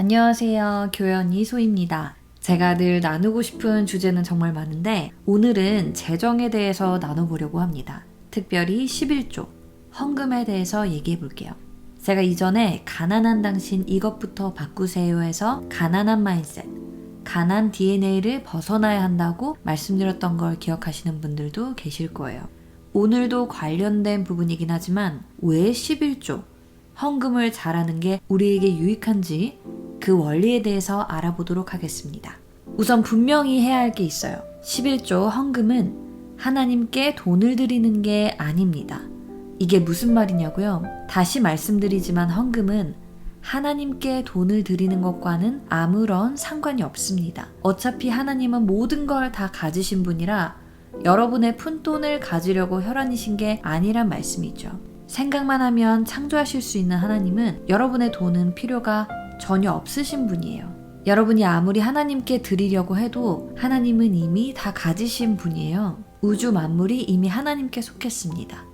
안녕하세요. 교연 이소입니다. 제가 늘 나누고 싶은 주제는 정말 많은데 오늘은 재정에 대해서 나눠보려고 합니다. 특별히 11조, 헌금에 대해서 얘기해 볼게요. 제가 이전에 가난한 당신 이것부터 바꾸세요 해서 가난한 마인셋, 가난 DNA를 벗어나야 한다고 말씀드렸던 걸 기억하시는 분들도 계실 거예요. 오늘도 관련된 부분이긴 하지만 왜 11조, 헌금을 잘하는 게 우리에게 유익한지 그 원리에 대해서 알아보도록 하겠습니다. 우선 분명히 해야 할 게 있어요. 11조 헌금은 하나님께 돈을 드리는 게 아닙니다. 이게 무슨 말이냐고요? 다시 말씀드리지만 헌금은 하나님께 돈을 드리는 것과는 아무런 상관이 없습니다. 어차피 하나님은 모든 걸 다 가지신 분이라 여러분의 푼돈을 가지려고 혈안이신 게 아니란 말씀이죠. 생각만 하면 창조하실 수 있는 하나님은 여러분의 돈은 필요가 전혀 없으신 분이에요. 여러분이 아무리 하나님께 드리려고 해도 하나님은 이미 다 가지신 분이에요. 우주 만물이 이미 하나님께 속했습니다.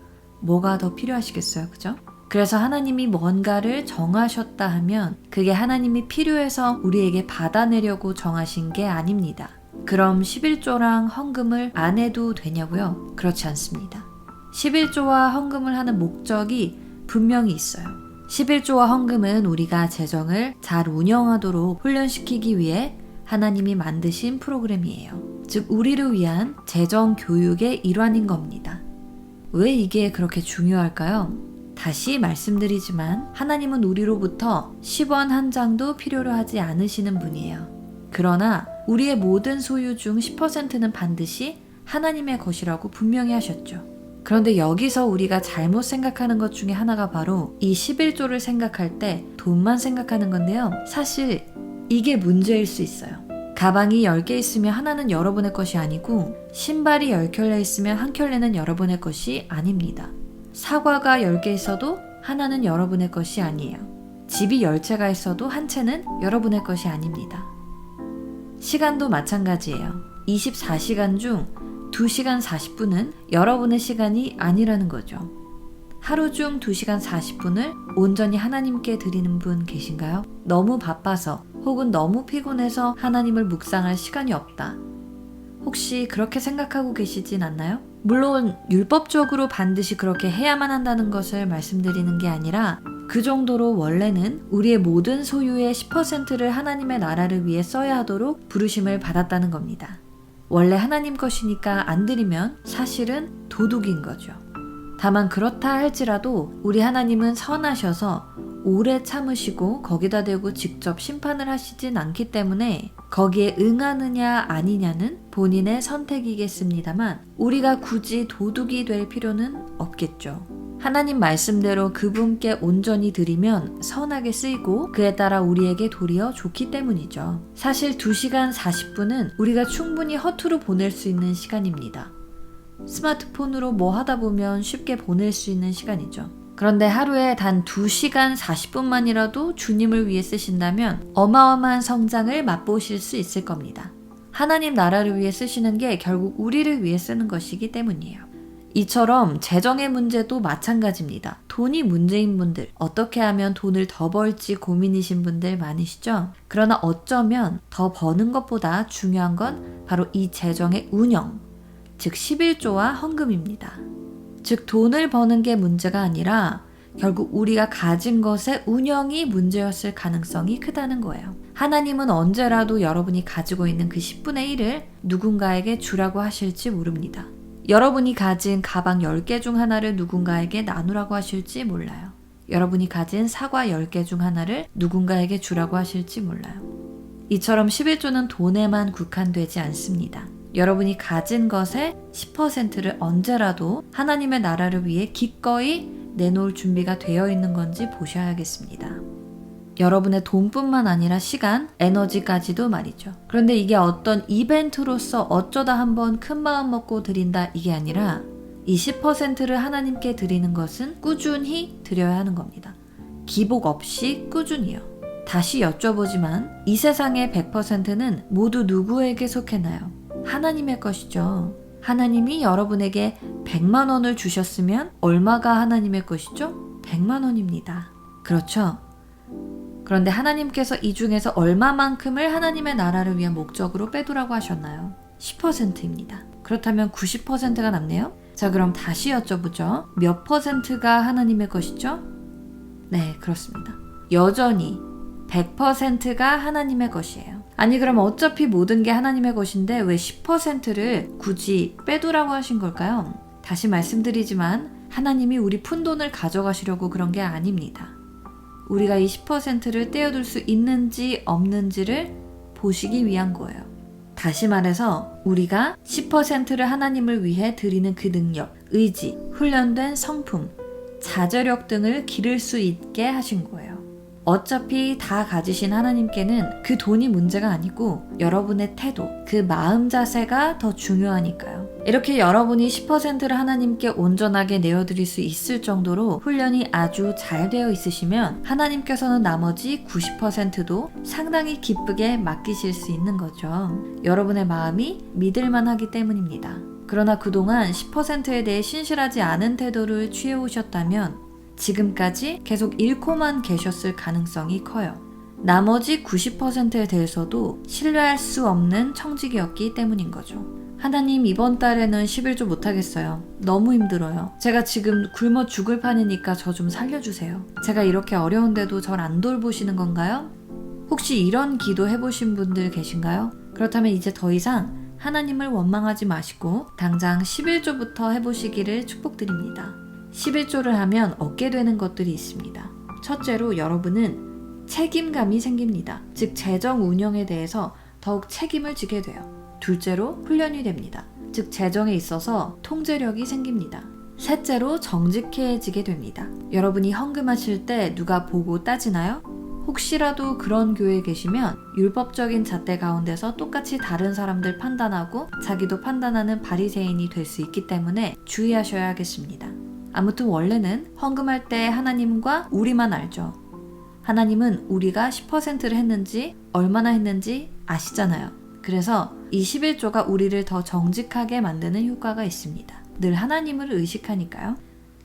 뭐가 더 필요하시겠어요, 그죠? 그래서 하나님이 뭔가를 정하셨다 하면 그게 하나님이 필요해서 우리에게 받아내려고 정하신 게 아닙니다. 그럼 11조랑 헌금을 안 해도 되냐고요? 그렇지 않습니다. 11조와 헌금을 하는 목적이 분명히 있어요. 11조와 헌금은 우리가 재정을 잘 운영하도록 훈련시키기 위해 하나님이 만드신 프로그램이에요. 즉 우리를 위한 재정 교육의 일환인 겁니다. 왜 이게 그렇게 중요할까요? 다시 말씀드리지만 하나님은 우리로부터 10원 한 장도 필요로 하지 않으시는 분이에요. 그러나 우리의 모든 소유 중 10%는 반드시 하나님의 것이라고 분명히 하셨죠. 그런데 여기서 우리가 잘못 생각하는 것 중에 하나가 바로 이 11조를 생각할 때 돈만 생각하는 건데요. 사실 이게 문제일 수 있어요. 가방이 10개 있으면 하나는 여러분의 것이 아니고 신발이 10켤레 있으면 한 켤레는 여러분의 것이 아닙니다. 사과가 10개 있어도 하나는 여러분의 것이 아니에요. 집이 10채가 있어도 한 채는 여러분의 것이 아닙니다. 시간도 마찬가지예요. 24시간 중 2시간 40분은 여러분의 시간이 아니라는 거죠. 하루 중 2시간 40분을 온전히 하나님께 드리는 분 계신가요? 너무 바빠서 혹은 너무 피곤해서 하나님을 묵상할 시간이 없다. 혹시 그렇게 생각하고 계시진 않나요? 물론 율법적으로 반드시 그렇게 해야만 한다는 것을 말씀드리는 게 아니라 그 정도로 원래는 우리의 모든 소유의 10%를 하나님의 나라를 위해 써야 하도록 부르심을 받았다는 겁니다. 원래 하나님 것이니까 안 드리면 사실은 도둑인 거죠. 다만 그렇다 할지라도 우리 하나님은 선하셔서 오래 참으시고 거기다 대고 직접 심판을 하시진 않기 때문에 거기에 응하느냐 아니냐는 본인의 선택이겠습니다만 우리가 굳이 도둑이 될 필요는 없겠죠. 하나님 말씀대로 그분께 온전히 드리면 선하게 쓰이고 그에 따라 우리에게 도리어 좋기 때문이죠. 사실 2시간 40분은 우리가 충분히 허투루 보낼 수 있는 시간입니다. 스마트폰으로 뭐 하다 보면 쉽게 보낼 수 있는 시간이죠. 그런데 하루에 단 2시간 40분만이라도 주님을 위해 쓰신다면 어마어마한 성장을 맛보실 수 있을 겁니다. 하나님 나라를 위해 쓰시는 게 결국 우리를 위해 쓰는 것이기 때문이에요. 이처럼 재정의 문제도 마찬가지입니다. 돈이 문제인 분들, 어떻게 하면 돈을 더 벌지 고민이신 분들 많으시죠? 그러나 어쩌면 더 버는 것보다 중요한 건 바로 이 재정의 운영, 즉 11조와 헌금입니다. 즉 돈을 버는 게 문제가 아니라 결국 우리가 가진 것의 운영이 문제였을 가능성이 크다는 거예요. 하나님은 언제라도 여러분이 가지고 있는 그 10분의 1을 누군가에게 주라고 하실지 모릅니다. 여러분이 가진 가방 10개 중 하나를 누군가에게 나누라고 하실지 몰라요. 여러분이 가진 사과 10개 중 하나를 누군가에게 주라고 하실지 몰라요. 이처럼 11조는 돈에만 국한되지 않습니다. 여러분이 가진 것의 10%를 언제라도 하나님의 나라를 위해 기꺼이 내놓을 준비가 되어 있는 건지 보셔야겠습니다. 여러분의 돈뿐만 아니라 시간, 에너지까지도 말이죠. 그런데 이게 어떤 이벤트로서 어쩌다 한번 큰 마음 먹고 드린다 이게 아니라 이 10%를 하나님께 드리는 것은 꾸준히 드려야 하는 겁니다. 기복 없이 꾸준히요. 다시 여쭤보지만 이 세상의 100%는 모두 누구에게 속했나요? 하나님의 것이죠. 하나님이 여러분에게 100만 원을 주셨으면 얼마가 하나님의 것이죠? 100만 원입니다. 그렇죠? 그런데 하나님께서 이 중에서 얼마만큼을 하나님의 나라를 위한 목적으로 빼두라고 하셨나요? 10%입니다. 그렇다면 90%가 남네요? 자, 그럼 다시 여쭤보죠. 몇 퍼센트가 하나님의 것이죠? 네, 그렇습니다. 여전히 100%가 하나님의 것이에요. 아니, 그럼 어차피 모든 게 하나님의 것인데 왜 10%를 굳이 빼두라고 하신 걸까요? 다시 말씀드리지만 하나님이 우리 푼돈을 가져가시려고 그런 게 아닙니다. 우리가 이 10%를 떼어둘 수 있는지 없는지를 보시기 위한 거예요. 다시 말해서 우리가 10%를 하나님을 위해 드리는 그 능력, 의지, 훈련된 성품, 자제력 등을 기를 수 있게 하신 거예요. 어차피 다 가지신 하나님께는 그 돈이 문제가 아니고 여러분의 태도, 그 마음 자세가 더 중요하니까요. 이렇게 여러분이 10%를 하나님께 온전하게 내어드릴 수 있을 정도로 훈련이 아주 잘 되어 있으시면 하나님께서는 나머지 90%도 상당히 기쁘게 맡기실 수 있는 거죠. 여러분의 마음이 믿을만 하기 때문입니다. 그러나 그동안 10%에 대해 신실하지 않은 태도를 취해오셨다면 지금까지 계속 잃고만 계셨을 가능성이 커요. 나머지 90%에 대해서도 신뢰할 수 없는 청지기였기 때문인 거죠. 하나님, 이번 달에는 11조 못하겠어요. 너무 힘들어요. 제가 지금 굶어 죽을 판이니까 저 좀 살려주세요. 제가 이렇게 어려운데도 절 안 돌보시는 건가요? 혹시 이런 기도 해보신 분들 계신가요? 그렇다면 이제 더 이상 하나님을 원망하지 마시고 당장 11조부터 해보시기를 축복드립니다. 11조를 하면 얻게 되는 것들이 있습니다. 첫째로 여러분은 책임감이 생깁니다. 즉 재정 운영에 대해서 더욱 책임을 지게 돼요. 둘째로 훈련이 됩니다. 즉 재정에 있어서 통제력이 생깁니다. 셋째로 정직해지게 됩니다. 여러분이 헌금하실 때 누가 보고 따지나요? 혹시라도 그런 교회에 계시면 율법적인 잣대 가운데서 똑같이 다른 사람들 판단하고 자기도 판단하는 바리새인이 될 수 있기 때문에 주의하셔야 하겠습니다. 아무튼 원래는 헌금할 때 하나님과 우리만 알죠. 하나님은 우리가 10%를 했는지 얼마나 했는지 아시잖아요. 그래서 이 11조가 우리를 더 정직하게 만드는 효과가 있습니다. 늘 하나님을 의식하니까요.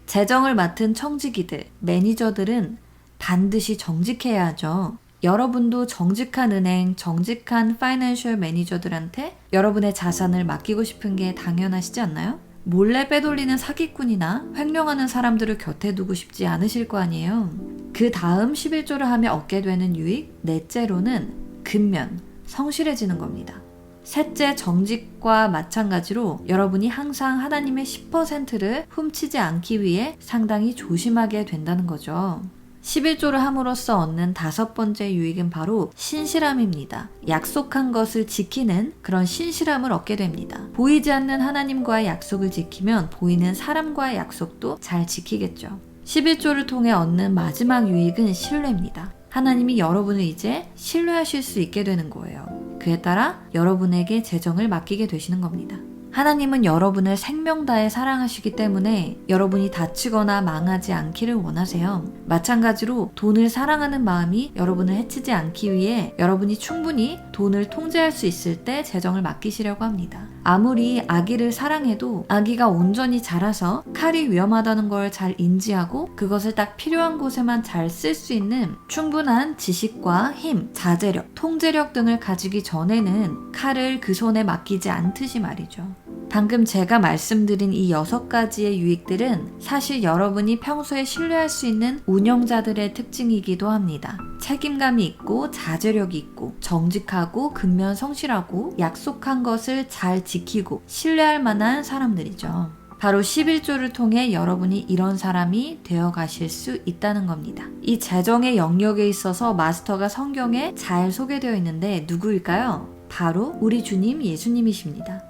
재정을 맡은 청지기들, 매니저들은 반드시 정직해야 하죠. 여러분도 정직한 은행, 정직한 파이낸셜 매니저들한테 여러분의 자산을 맡기고 싶은 게 당연하시지 않나요? 몰래 빼돌리는 사기꾼이나 횡령하는 사람들을 곁에 두고 싶지 않으실 거 아니에요. 그 다음 11조를 하며 얻게 되는 유익, 넷째로는 근면, 성실해지는 겁니다. 셋째, 정직과 마찬가지로 여러분이 항상 하나님의 10%를 훔치지 않기 위해 상당히 조심하게 된다는 거죠. 11조를 함으로써 얻는 다섯 번째 유익은 바로 신실함입니다. 약속한 것을 지키는 그런 신실함을 얻게 됩니다. 보이지 않는 하나님과의 약속을 지키면 보이는 사람과의 약속도 잘 지키겠죠. 11조를 통해 얻는 마지막 유익은 신뢰입니다. 하나님이 여러분을 이제 신뢰하실 수 있게 되는 거예요. 그에 따라 여러분에게 재정을 맡기게 되시는 겁니다. 하나님은 여러분을 생명 다해 사랑하시기 때문에 여러분이 다치거나 망하지 않기를 원하세요. 마찬가지로 돈을 사랑하는 마음이 여러분을 해치지 않기 위해 여러분이 충분히 돈을 통제할 수 있을 때 재정을 맡기시려고 합니다. 아무리 아기를 사랑해도 아기가 온전히 자라서 칼이 위험하다는 걸 잘 인지하고 그것을 딱 필요한 곳에만 잘 쓸 수 있는 충분한 지식과 힘, 자제력, 통제력 등을 가지기 전에는 칼을 그 손에 맡기지 않듯이 말이죠. 방금 제가 말씀드린 이 6가지의 유익들은 사실 여러분이 평소에 신뢰할 수 있는 운영자들의 특징이기도 합니다. 책임감이 있고 자제력이 있고 정직하고 근면 성실하고 약속한 것을 잘 지키고 신뢰할 만한 사람들이죠. 바로 11조를 통해 여러분이 이런 사람이 되어 가실 수 있다는 겁니다. 이 재정의 영역에 있어서 마스터가 성경에 잘 소개되어 있는데 누구일까요? 바로 우리 주님 예수님이십니다.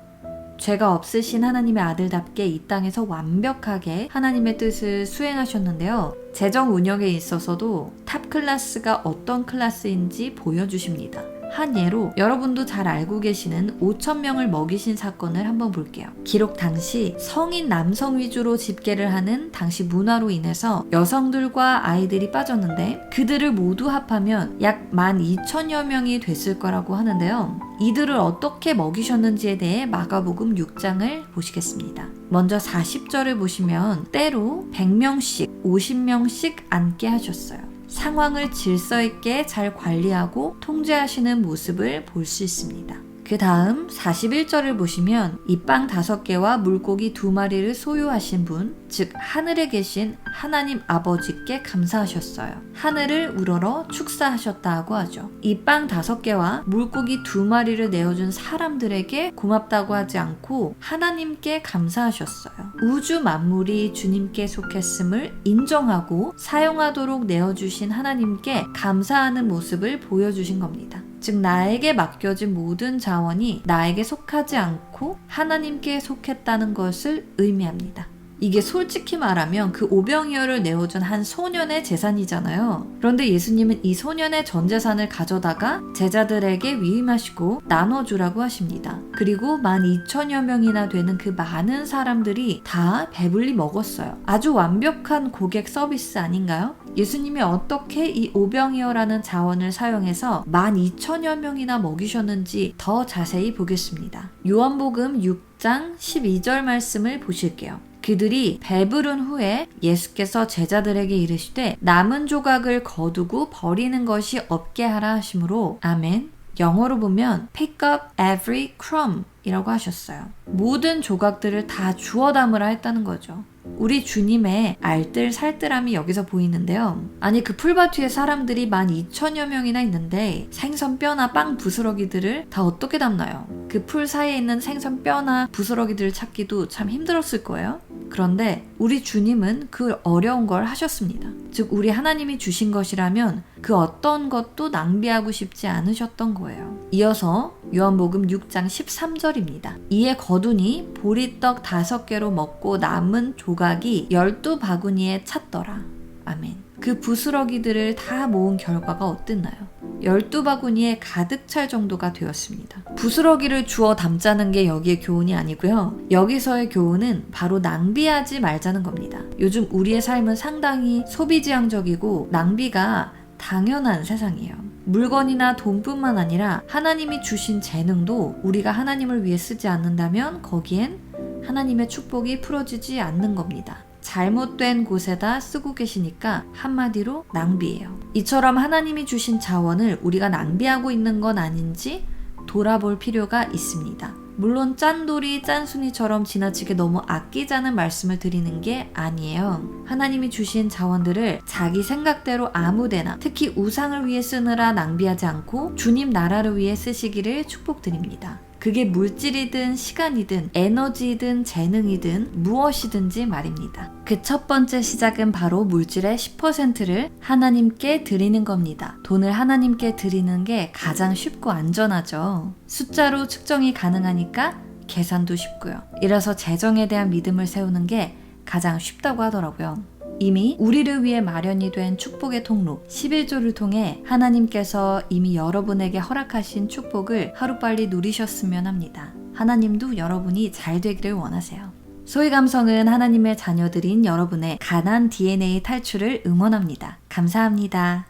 죄가 없으신 하나님의 아들답게 이 땅에서 완벽하게 하나님의 뜻을 수행하셨는데요. 재정 운영에 있어서도 탑 클래스가 어떤 클래스인지 보여주십니다. 한 예로 여러분도 잘 알고 계시는 5,000명을 먹이신 사건을 한번 볼게요. 기록 당시 성인 남성 위주로 집계를 하는 당시 문화로 인해서 여성들과 아이들이 빠졌는데 그들을 모두 합하면 약 12,000여 명이 됐을 거라고 하는데요. 이들을 어떻게 먹이셨는지에 대해 마가복음 6장을 보시겠습니다. 먼저 40절을 보시면 때로 100명씩 50명씩 앉게 하셨어요. 상황을 질서 있게 잘 관리하고 통제하시는 모습을 볼 수 있습니다. 그 다음 41절을 보시면 이 빵 5개와 물고기 2마리를 소유하신 분, 즉 하늘에 계신 하나님 아버지께 감사하셨어요. 하늘을 우러러 축사하셨다고 하죠. 이 빵 5개와 물고기 2마리를 내어준 사람들에게 고맙다고 하지 않고 하나님께 감사하셨어요. 우주 만물이 주님께 속했음을 인정하고 사용하도록 내어주신 하나님께 감사하는 모습을 보여주신 겁니다. 즉 나에게 맡겨진 모든 자원이 나에게 속하지 않고 하나님께 속했다는 것을 의미합니다. 이게 솔직히 말하면 그 오병이어를 내어준 한 소년의 재산이잖아요. 그런데 예수님은 이 소년의 전 재산을 가져다가 제자들에게 위임하시고 나눠주라고 하십니다. 그리고 12,000여 명이나 되는 그 많은 사람들이 다 배불리 먹었어요. 아주 완벽한 고객 서비스 아닌가요? 예수님이 어떻게 이 오병이어라는 자원을 사용해서 12,000여 명이나 먹이셨는지 더 자세히 보겠습니다. 요한복음 6장 12절 말씀을 보실게요. 그들이 배부른 후에 예수께서 제자들에게 이르시되 남은 조각을 거두고 버리는 것이 없게 하라 하시므로 아멘. 영어로 보면 pick up every crumb 이라고 하셨어요. 모든 조각들을 다 주워 담으라 했다는 거죠. 우리 주님의 알뜰살뜰함이 여기서 보이는데요. 아니 그 풀밭 위에 사람들이 12,000여 명이나 있는데 생선 뼈나 빵 부스러기들을 다 어떻게 담나요? 그 풀 사이에 있는 생선 뼈나 부스러기들을 찾기도 참 힘들었을 거예요. 그런데 우리 주님은 그 어려운 걸 하셨습니다. 즉 우리 하나님이 주신 것이라면 그 어떤 것도 낭비하고 싶지 않으셨던 거예요. 이어서 요한복음 6장 13절입니다. 이에 거두니 보리떡 5개로 먹고 남은 조각이 12바구니에 찼더라. 아멘. 그 부스러기들을 다 모은 결과가 어땠나요? 12바구니에 가득 찰 정도가 되었습니다. 부스러기를 주워 담자는 게 여기의 교훈이 아니고요. 여기서의 교훈은 바로 낭비하지 말자는 겁니다. 요즘 우리의 삶은 상당히 소비지향적이고 낭비가 당연한 세상이에요. 물건이나 돈뿐만 아니라 하나님이 주신 재능도 우리가 하나님을 위해 쓰지 않는다면 거기엔 하나님의 축복이 풀어지지 않는 겁니다. 잘못된 곳에다 쓰고 계시니까 한마디로 낭비예요. 이처럼 하나님이 주신 자원을 우리가 낭비하고 있는 건 아닌지 돌아볼 필요가 있습니다. 물론 짠돌이 짠순이처럼 지나치게 너무 아끼자는 말씀을 드리는 게 아니에요. 하나님이 주신 자원들을 자기 생각대로 아무데나 특히 우상을 위해 쓰느라 낭비하지 않고 주님 나라를 위해 쓰시기를 축복드립니다. 그게 물질이든 시간이든 에너지이든 재능이든 무엇이든지 말입니다. 그 첫 번째 시작은 바로 물질의 10%를 하나님께 드리는 겁니다. 돈을 하나님께 드리는 게 가장 쉽고 안전하죠. 숫자로 측정이 가능하니까 계산도 쉽고요. 이래서 재정에 대한 믿음을 세우는 게 가장 쉽다고 하더라고요. 이미 우리를 위해 마련이 된 축복의 통로 11조를 통해 하나님께서 이미 여러분에게 허락하신 축복을 하루빨리 누리셨으면 합니다. 하나님도 여러분이 잘 되기를 원하세요. 소위 감성은 하나님의 자녀들인 여러분의 가난 DNA 탈출을 응원합니다. 감사합니다.